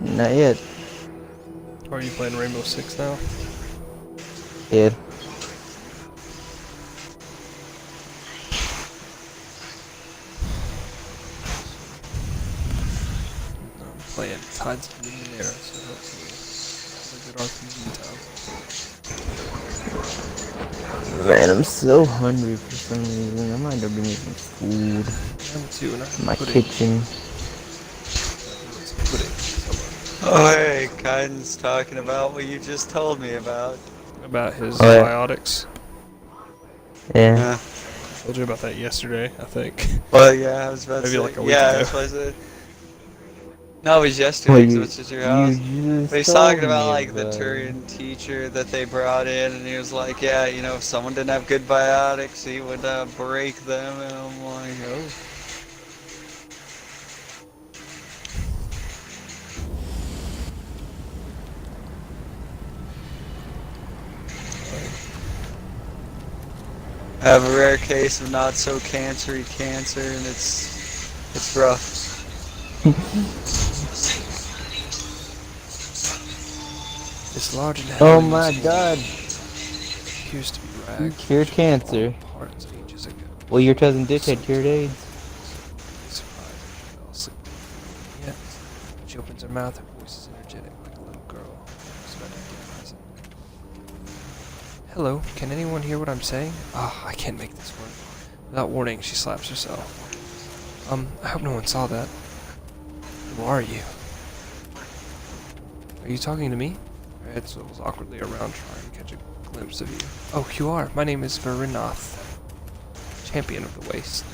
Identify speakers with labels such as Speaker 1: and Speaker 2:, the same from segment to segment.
Speaker 1: Not yet.
Speaker 2: Or are you playing Rainbow Six now?
Speaker 1: Yeah.
Speaker 2: I'm playing Tides of NUMENERA, so hopefully have a good RPG time.
Speaker 1: Man, I'm so hungry for some reason. I might go give me some food.
Speaker 2: I'm too, and I
Speaker 1: In my
Speaker 2: have pudding.
Speaker 1: kitchen.
Speaker 2: Some pudding somewhere.
Speaker 3: Oh, hey, Kaiden's talking about what you just told me about.
Speaker 2: About his
Speaker 1: Oh, yeah.
Speaker 2: biotics.
Speaker 1: Yeah.
Speaker 3: Yeah.
Speaker 2: I told you about that yesterday, I think.
Speaker 3: Well, yeah, I was about to
Speaker 2: Maybe
Speaker 3: say.
Speaker 2: like a week
Speaker 3: Yeah,
Speaker 2: ago.
Speaker 3: that's what I said. No, it was
Speaker 1: Well,
Speaker 3: yesterday because I was at your
Speaker 1: you
Speaker 3: house. But
Speaker 1: just
Speaker 3: he's
Speaker 1: told
Speaker 3: talking about,
Speaker 1: me
Speaker 3: like, the
Speaker 1: about it.
Speaker 3: Turian teacher that they brought in, and he was like, yeah, you know, if someone didn't have good biotics, he would break them, and I'm like, oh. I have a rare case of not so cancery cancer, and it's rough.
Speaker 2: This large and
Speaker 1: Oh
Speaker 2: heavily
Speaker 1: my
Speaker 2: muscled
Speaker 1: god.
Speaker 2: appears to be
Speaker 1: You
Speaker 2: rags
Speaker 1: cured
Speaker 2: which had
Speaker 1: cancer.
Speaker 2: fallen apart ages ago.
Speaker 1: Well, your cousin Dick
Speaker 2: So
Speaker 1: had cured AIDS.
Speaker 2: surprised she fell asleep. Yet, when she opens her mouth, her voice is energetic like a little girl expecting to get a present. Hello, can anyone hear what I'm saying? Ah, I can't make this work. Without warning, she slaps herself. I hope no one saw that. Who are you? Are you talking to me? Her head swivels awkwardly around, trying to catch a glimpse of you. Oh, you are. My name is Verinoth, champion of the waste.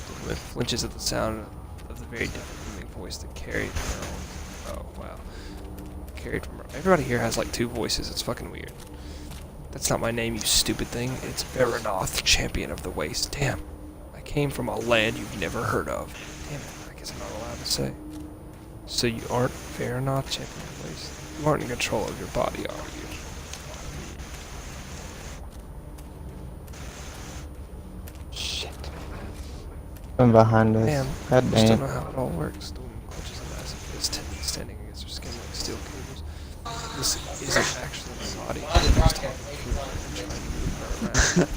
Speaker 2: The woman flinches at the sound of the very different booming voice that carried her own. Oh, wow. Carried from her. Everybody here has like two voices. It's fucking weird. That's not my name, you stupid thing. It's Verinoth, champion of the waste. Damn. I came from a land you've never heard of. Damn it. I guess I'm not allowed to say. So you aren't Verinoth, champion of the waste? You aren't in control of your body, are you?
Speaker 1: Shit. From behind us.
Speaker 2: Man, I
Speaker 1: God
Speaker 2: just don't
Speaker 1: damn.
Speaker 2: know how it all works. The woman clutches a massive fist, tendons standing against her skin like steel cables. This isn't actually my body. I'm just talking through her and trying to move her around.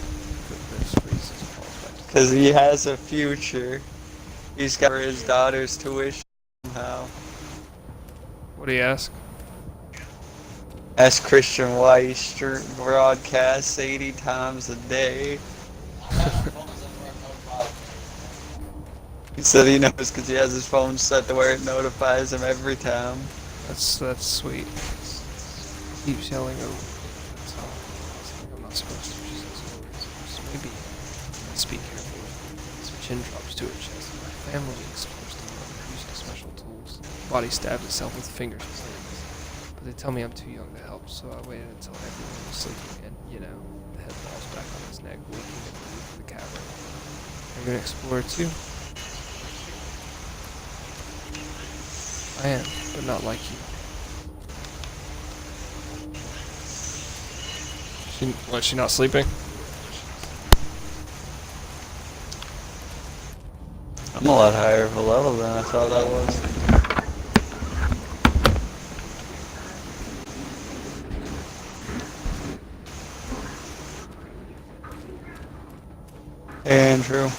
Speaker 2: Footprints freezes and falls back to the
Speaker 3: Because he has a future. He's got for his daughter's tuition somehow.
Speaker 2: What do you ask?
Speaker 3: As Christian Weiss broadcasts 80 times a day. He said he knows because he has his phone set to where it notifies him every time.
Speaker 2: That's sweet. He keeps yelling over. That's all. Something I'm not supposed to. She says words. Maybe I speak carefully. Some chin drops to her chest. My family is supposed to know using special tools. Body stabs itself with fingers and nails. But they tell me I'm too young to help, so I waited until everyone was sleeping and, you know, the head falls back on his neck, waking at the roof of the cavern. Are you an explorer too? I am, but not like you. She not sleeping?
Speaker 3: I'm a lot higher of a level than I thought I was. Hey, Andrew.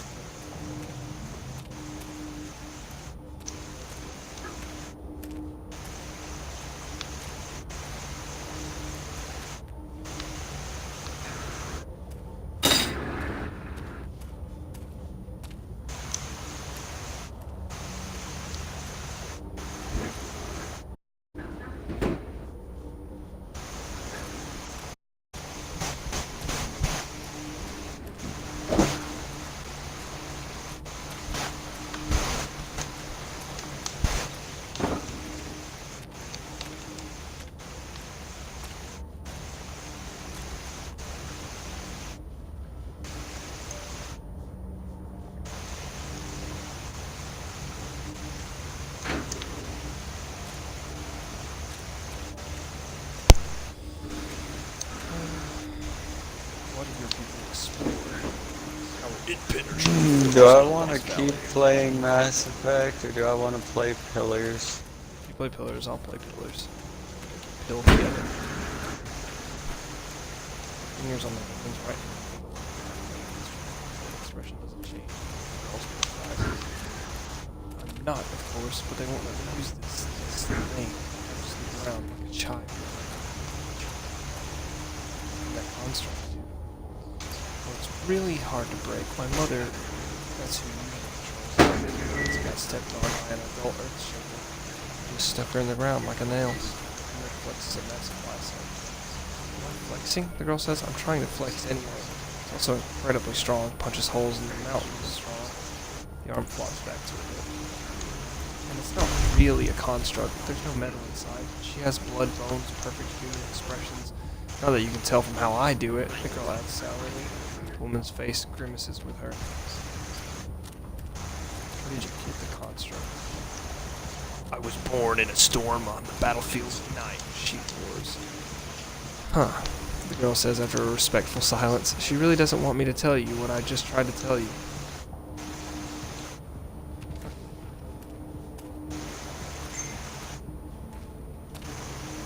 Speaker 2: What do your people explore? How it penetrates.
Speaker 3: Do I want to keep playing Mass Effect or do I want to play Pillars?
Speaker 2: play pillars, I'll play pillars. Pill together. Fingers on the buttons right now. The expression doesn't change. I'm not, of course, but they won't let me use this thing. I just look around like a child. That construct. Well, it's really hard to break. My mother, that's who usually controls it, got stepped on by an adult earth shaker. Just stuck her in the ground like a nail. And it flexes a massive bicep. Flexing, the girl says. I'm trying to flex anyway. It's also incredibly strong, punches holes in the mountains strong. The arm flops back to it. And it's not really a construct. There's no metal inside. She has blood, bones, perfect human expressions. Not that you can tell from how I do it. The girl adds sourly. The woman's face grimaces with her. Where did you get the construct? I was born in a storm on the battlefields of night, she roars. Huh. The girl says after a respectful silence. She really doesn't want me to tell you what I just tried to tell you.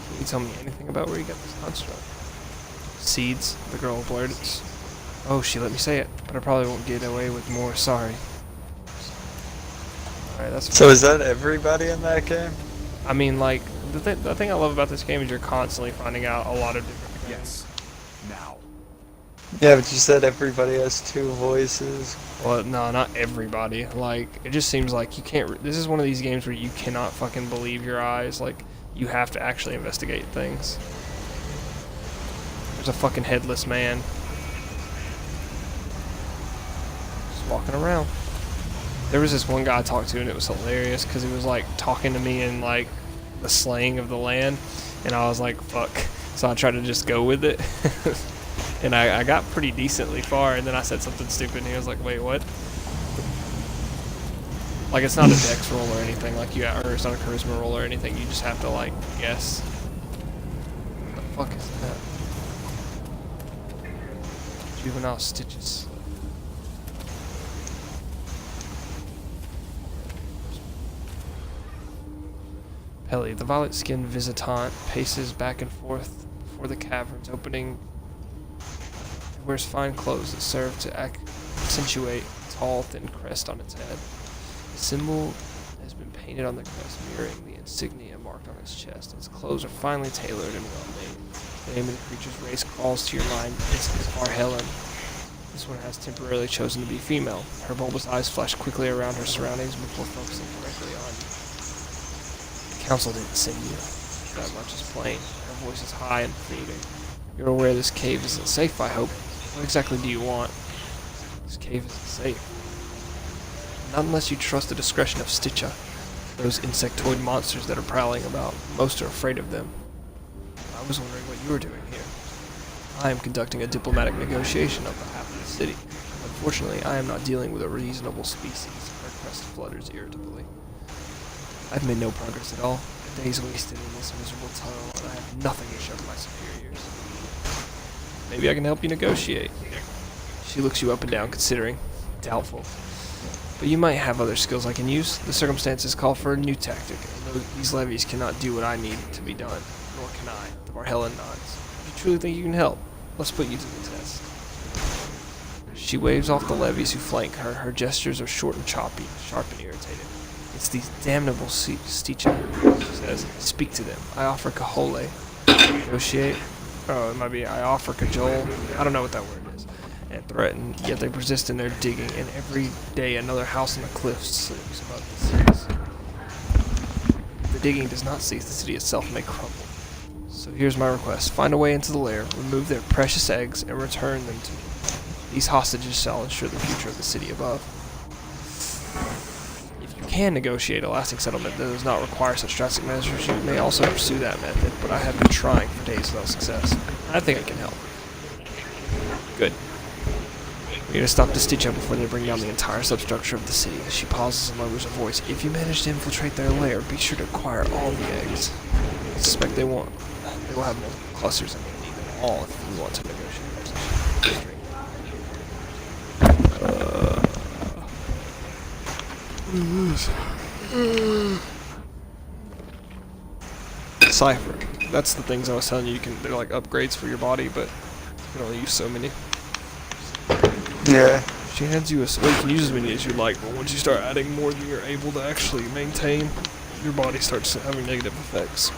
Speaker 2: Can you tell me anything about where you got this construct? Seeds, the girl blurted. Oh, she let me say it, but I probably won't get away with more, sorry. Alright, that's fine.
Speaker 3: So is that everybody in that game?
Speaker 2: I mean, like, the thing I love about this game is you're constantly finding out a lot of different things.
Speaker 4: Yes. Now.
Speaker 3: Yeah, but you said everybody has 2 voices.
Speaker 2: Well, no, not everybody. Like, it just seems like you can't... This is one of these games where you cannot fucking believe your eyes. Like, you have to actually investigate things. There's a fucking headless man. Just walking around. There was this one guy I talked to, and it was hilarious, because he was, like, talking to me in, like, the slang of the land, and I was like, fuck. So I tried to just go with it. And I got pretty decently far, and then I said something stupid, and he was like, wait, what? Like, it's not a dex roll or anything, like, or it's not a charisma roll or anything, you just have to, like, guess. What the fuck is that? Juvenile stitches. Pelly, the violet-skinned visitant, paces back and forth before the cavern's opening. He wears fine clothes that serve to accentuate a tall, thin crest on its head. The symbol has been painted on the crest, mirroring the insignia marked on its chest. Its clothes are finely tailored and well-made. The name of the creature's race calls to your mind. It's Helen. This one has temporarily chosen to be female. Her bulbous eyes flash quickly around her surroundings before focusing directly on you. The council didn't send you. That much is plain. Her voice is high and pleading. You're aware this cave isn't safe, I hope. What exactly do you want? This cave isn't safe. Not unless you trust the discretion of Stitcha. Those insectoid monsters that are prowling about. Most are afraid of them. I was wondering what you were doing here. I am conducting a diplomatic negotiation on behalf of the city. Unfortunately, I am not dealing with a reasonable species. Her crest flutters irritably. I've made no progress at all. Days wasted in this miserable tunnel, and I have nothing to show to my superiors. Maybe I can help you negotiate. She looks you up and down, considering. Doubtful. But you might have other skills I can use. The circumstances call for a new tactic, and these levies cannot do what I need to be done. Nor can I. The Varhellen nods. If you truly think you can help, let's put you to the test. She waves off the levies who flank her. Her gestures are short and choppy, sharp and irritated. It's these damnable Stitcha, she says. Speak to them. I offer Kahole. Negotiate. Oh, it might be I offer cajole. I don't know what that word is. And threaten, yet they persist in their digging, and every day another house on the cliffs slooms above the cities. The digging does not cease, the city itself may crumble. So here's my request. Find a way into the lair, remove their precious eggs, and return them to me. These hostages shall ensure the future of the city above. If you can negotiate a lasting settlement that does not require such drastic measures, you may also pursue that method, but I have been trying for days without success. I think I can help. Good. We need to stop the Stitcha before they bring down the entire substructure of the city. She pauses and lowers her voice. If you manage to infiltrate their lair, be sure to acquire all the eggs. I suspect they will have multiple clusters and we'll need them all if we want to negotiate. decipher. That's the things I was telling you. They're like upgrades for your body, but you can only use so many.
Speaker 3: Yeah.
Speaker 2: She hands you well, you can use as many as you like, but once you start adding more than you're able to actually maintain, your body starts having negative effects.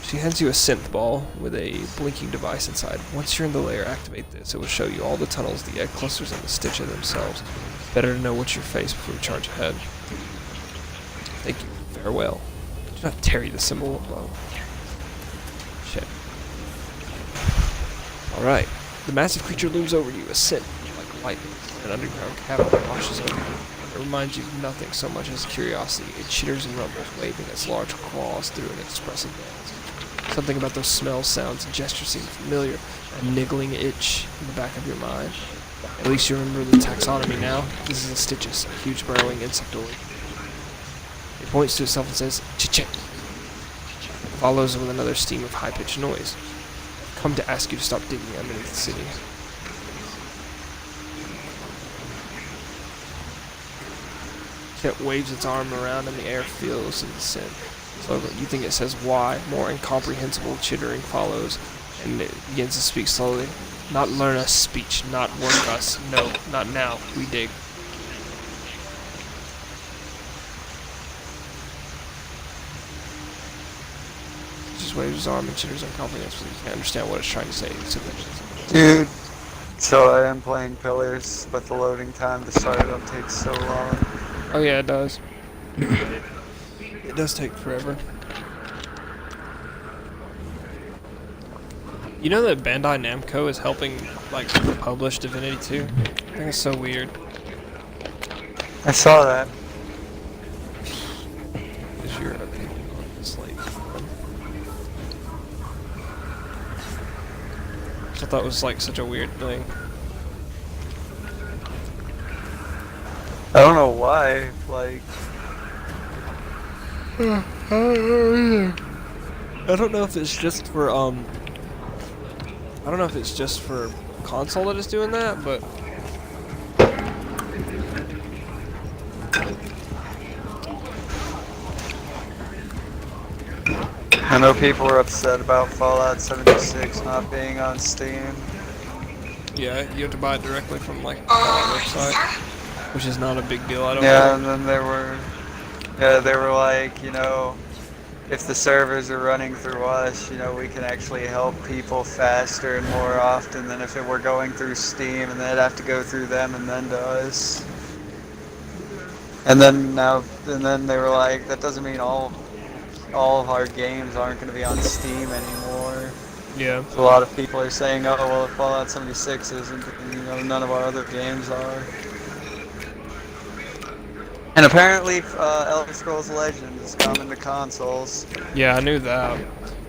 Speaker 2: She hands you a synth ball with a blinking device inside. Once you're in the layer, activate this. It will show you all the tunnels, the egg clusters, and the stitches themselves. Better to know what you face before you charge ahead. Thank you. Farewell. Do not tarry the symbol above. Shit. Alright. The massive creature looms over you, a scent like lightning. An underground cavern washes over you. It reminds you of nothing so much as curiosity. It chitters and rumbles, waving its large claws through an expressive dance. Something about those smells, sounds, and gestures seem familiar. A niggling itch in the back of your mind. At least you remember the taxonomy now. This is a Stitches, a huge burrowing insectoid. It points to itself and says, "Ch-ch-ch." Follows with another stream of high-pitched noise. Come to ask you to stop digging underneath the city. It waves its arm around and the air fills in the scent. So you think it says why. More incomprehensible chittering follows, and it begins to speak slowly. Not learn us speech, not work us. No, not now. We dig. It just waves his arm and chitters incomprehensibly. You can't understand what it's trying to say.
Speaker 3: Dude, so I am playing Pillars, but the loading time to start it up takes so long.
Speaker 2: Oh yeah, it does. It does take forever. You know that Bandai Namco is helping, like, publish Divinity 2? I think it's so weird.
Speaker 3: I saw that.
Speaker 2: Is your opinion on this, like, I thought that was, like, such a weird thing.
Speaker 3: I don't know why, like...
Speaker 2: I don't know if it's just for, I don't know if it's just for console that is doing that, but...
Speaker 3: I know people were upset about Fallout 76 not being on Steam.
Speaker 2: Yeah, you have to buy it directly from, like, the website, which is not a big deal, I don't
Speaker 3: Yeah,
Speaker 2: think.
Speaker 3: and then they were like, you know, if the servers are running through us, you know, we can actually help people faster and more often than if it were going through Steam and they'd have to go through them and then to us. And then they were like, that doesn't mean all of our games aren't going to be on Steam anymore.
Speaker 2: Yeah.
Speaker 3: So a lot of people are saying, oh, well, if Fallout 76 isn't, you know, none of our other games are. And apparently, Elder Scrolls Legends is coming to consoles.
Speaker 2: Yeah, I knew that.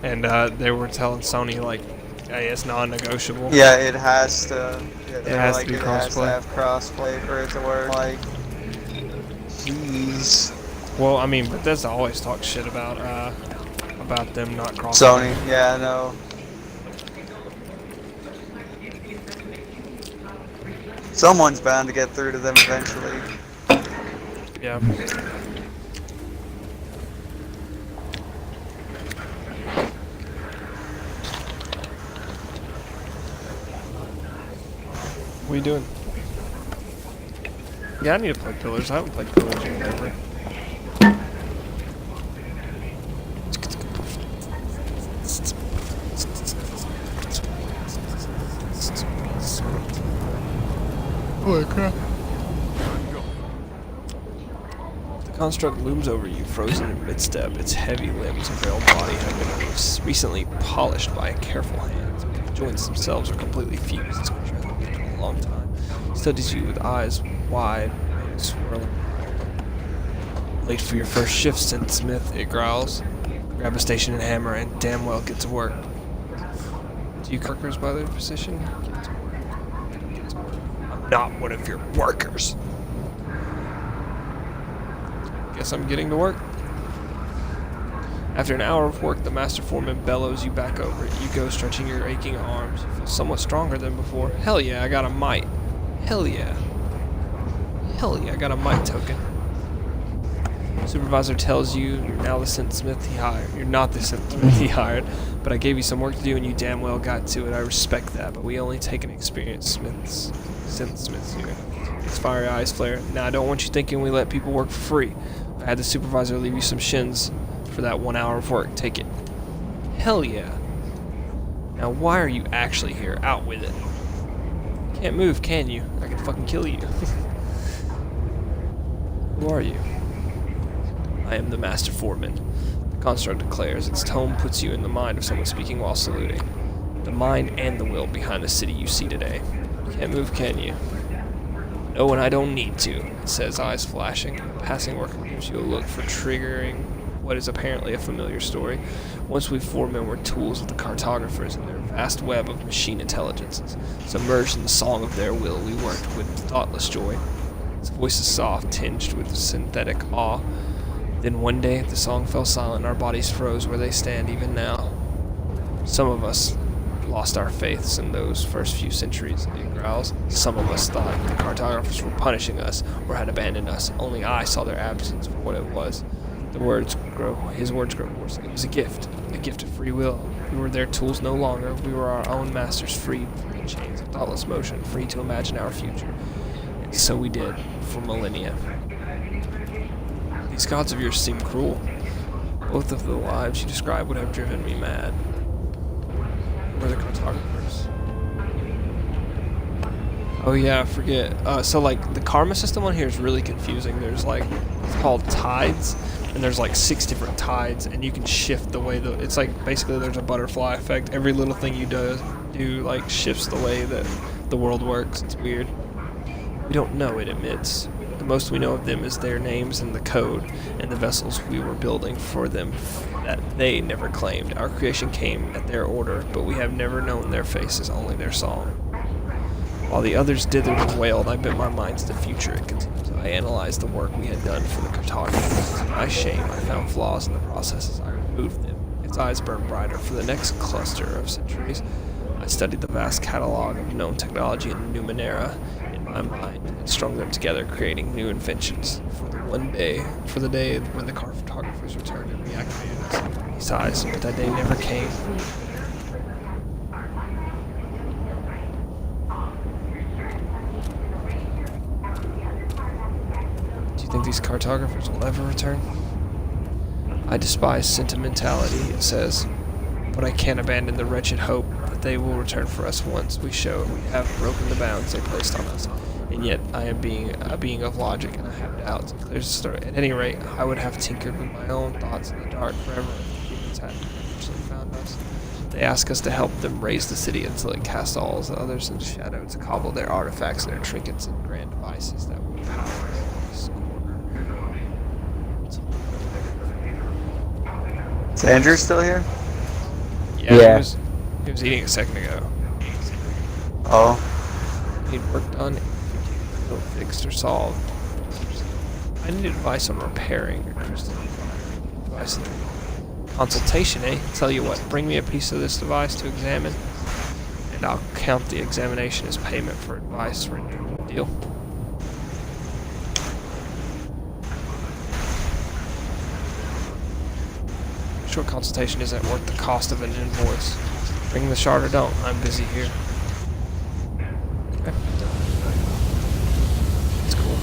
Speaker 2: And they were telling Sony, like, hey, it's non-negotiable.
Speaker 3: Yeah, it has to. Yeah,
Speaker 2: It has to be
Speaker 3: it has to
Speaker 2: crossplay.
Speaker 3: have crossplay for it to work. Like, jeez.
Speaker 2: Well, I mean, Bethesda always talks shit about them not crossing.
Speaker 3: Sony, yeah, I know. Someone's bound to get through to them eventually.
Speaker 2: Yeah. What are you doing? Yeah, I need to play Pillars. I haven't played Pillars in ever. Holy crap. The construct looms over you, frozen in mid-step. Its heavy limbs and frail body have been recently polished by a careful hand. The joints themselves are completely fused. This creature hasn't lived in a long time. It studies you with eyes wide and swirling. Late for your first shift, Smith, it growls. Grab a station and hammer and damn well get to work. Do you workers by their position? Get to work. Get to work. I'm not one of your workers. Guess I'm getting to work. After an hour of work, the master foreman bellows you back over it. You go, stretching your aching arms. You feel somewhat stronger than before. Hell yeah, I got a mite. Hell yeah. Hell yeah, I got a mite token. Supervisor tells you you're now the synthsmith he hired. You're not the synthsmith he hired, but I gave you some work to do and you damn well got to it. I respect that, but we only take an experienced synthsmiths here. His fiery eyes flare. Now, I don't want you thinking we let people work for free. I had the supervisor leave you some shins for that 1 hour of work. Take it. Hell yeah. Now, why are you actually here? Out with it. Can't move, can you? I can fucking kill you. Who are you? I am the Master Foreman. The construct declares. Its tone puts you in the mind of someone speaking while saluting. The mind and the will behind the city you see today. Can't move, can you? No, and I don't need to, it says, eyes flashing. The passing worker gives you a look for triggering what is apparently a familiar story. Once we foremen were tools of the cartographers in their vast web of machine intelligences. Submerged in the song of their will, we worked with thoughtless joy. Its voice is soft, tinged with synthetic awe. Then one day, the song fell silent, and our bodies froze where they stand even now. Some of us lost our faiths in those first few centuries, he growls. Some of us thought the cartographers were punishing us or had abandoned us. Only I saw their absence for what it was. His words grow hoarse. It was a gift of free will. We were their tools no longer. We were our own masters, freed from the chains of thoughtless motion, free to imagine our future. And so we did, for millennia. These gods of yours seem cruel. Both of the lives you describe would have driven me mad. We're the cartographers. Oh yeah, I forget. So like the karma system on here is really confusing. There's like, it's called tides, and there's like 6 different tides, and you can shift the way it's like basically there's a butterfly effect. Every little thing you do like shifts the way that the world works. It's weird. We don't know, it admits. The most we know of them is their names and the code, and the vessels we were building for them that they never claimed. Our creation came at their order, but we have never known their faces, only their song. While the others dithered and wailed, I bent my mind to the future, it continues. I analyzed the work we had done for the cartographers. To my shame, I found flaws in the processes. I removed them. Its eyes burned brighter. For the next cluster of centuries, I studied the vast catalog of known technology in NUMENERA in my mind and strung them together, creating new inventions. For the day when the cartographers returned and reactivated us. He sighs, but that day never came. Do you think these cartographers will ever return? I despise sentimentality, it says, but I can't abandon the wretched hope that they will return for us once we show we have broken the bounds they placed on us. And yet, I am a being of logic, and I have doubts. It clears the story. At any rate, I would have tinkered with my own thoughts in the dark forever if the humans hadn't eventually found us. They ask us to help them raise the city until it casts all the others into shadow, to cobble their artifacts and their trinkets and grand devices that will power this corner.
Speaker 3: Is Andrew still here?
Speaker 2: Yeah. He was eating a second ago.
Speaker 3: Oh.
Speaker 2: He'd worked on it. Fixed or solved. I need advice on repairing your crystal device. Consultation, eh? Tell you what, bring me a piece of this device to examine, and I'll count the examination as payment for advice rendered. Deal? Short consultation isn't worth the cost of an invoice. Bring the shard or don't. I'm busy here. Okay. That's cool.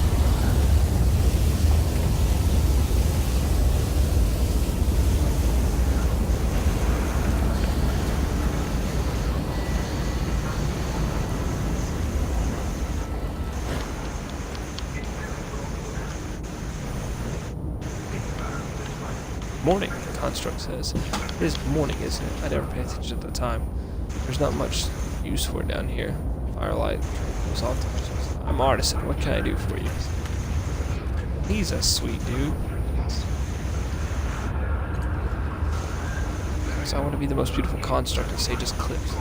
Speaker 2: Morning, the construct says. It is morning, isn't it? I never pay attention at the time. There's not much use for it down here. Firelight goes off to my. I'm artisan. What can I do for you? He's a sweet dude. So I want to be the most beautiful construct and say just clips.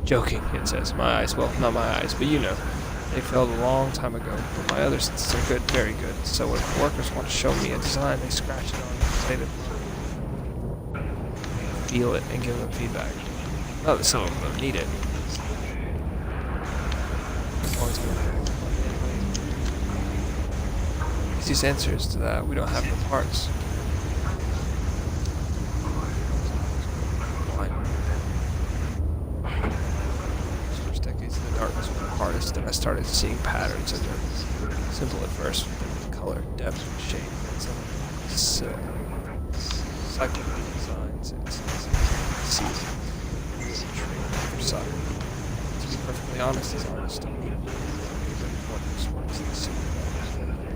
Speaker 2: Joking, it says. My eyes, well, not my eyes, but you know. They failed a long time ago, but my other senses are good, very good. So when workers want to show me a design, they scratch it on and say that feel it and give them feedback. Not that some of them need it. easiest answer is to that we don't have the parts. First decades of the darkness were the hardest, and I started seeing patterns in them. Simple at first, with color, depth, and shape, and some cyclical designs. It's season. For sight. To be perfectly honest, as artists don't need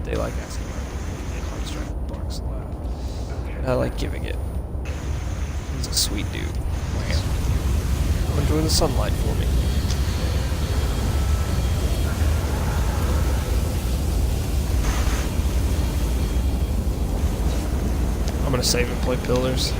Speaker 2: they like asking for construct barks laugh. And I like giving it. He's a sweet dude. Wham. Come enjoy the sunlight for me. I'm gonna save and play Pillars.